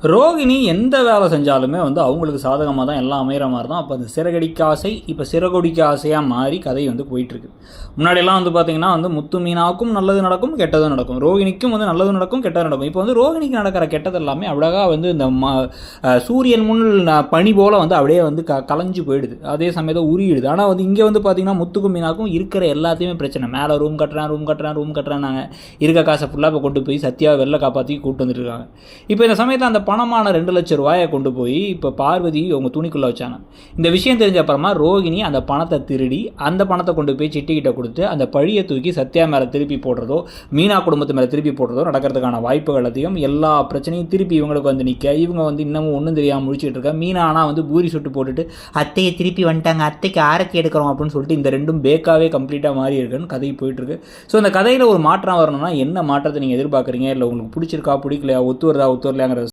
ரோகிணி எந்த வேலை செஞ்சாலுமே வந்து அவங்களுக்கு சாதகமாக தான் எல்லாம் அமைகிற மாதிரி தான். அப்போ அந்த சிறகடிக்க ஆசை இப்போ சிறகொடிக்க ஆசையாக மாறி கதை வந்து போயிட்டுருக்கு. முன்னாடியெல்லாம் வந்து பார்த்திங்கன்னா வந்து முத்து மீனாவுக்கும் நல்லது நடக்கும் கெட்டதும் நடக்கும், ரோகிணிக்கும் வந்து நல்லது நடக்கும் கெட்டது நடக்கும். இப்போ வந்து ரோகிணிக்கு நடக்கிற கெட்டது எல்லாமே அவ்வளோகா வந்து இந்த சூரியன் முன் பனி போல் வந்து அப்படியே வந்து கலைஞ்சு போயிடுது, அதே சமயத்தை உருகிடுது. ஆனால் வந்து இங்கே வந்து பார்த்திங்கன்னா முத்துக்கும் மீனாவுக்கும் இருக்கிற எல்லாத்தையுமே பிரச்சனை. மேலே ரூம் கட்டுறாங்க, இருக்க காசை ஃபுல்லாக இப்போ கொண்டு போய் சத்யா வெளில காப்பாற்றி கூப்பிட்டு வந்துட்டுருக்காங்க. இப்போ இந்த சமயத்தில் அந்த பணமான 2 லட்சம் ரூபாயை கொண்டு போய் இப்போ பார்வதி அவங்க துணிக்குள்ளே வச்சாங்க. இந்த விஷயம் தெரிஞ்ச அப்புறமா ரோகிணி அந்த பணத்தை திருடி அந்த பணத்தை கொண்டு போய் சிட்டிக்கிட்ட கொடுத்து அந்த பழியை தூக்கி சத்யா மேலே திருப்பி போடுறதோ மீனா குடும்பத்து மேலே திருப்பி போடுறதோ நடக்கிறதுக்கான வாய்ப்புகள் அதிகம். எல்லா பிரச்சனையும் திருப்பி இவங்களுக்கு வந்து நிற்க, இவங்க வந்து இன்னமும் ஒன்றும் தெரியாமல் முடிச்சுட்டு இருக்க. மீனா ஆனால் வந்து பூரி சுட்டு போட்டுட்டு அத்தையை திருப்பி வந்துட்டாங்க, அத்தைக்கு ஆரத்தி எடுக்கிறோம் அப்படின்னு சொல்லிட்டு இந்த ரெண்டும் பேக்காவே கம்ப்ளீட்டாக மாறி இருக்குன்னு கதை போயிட்டுருக்கு. ஸோ இந்த கதையில் ஒரு மாற்றம் வரணும்னா என்ன மாற்றத்தை நீங்கள் எதிர்பார்க்குறீங்க, இல்லை உங்களுக்கு பிடிச்சிருக்கா பிடிக்கலையா, ஒத்து வரலையாங்கிறத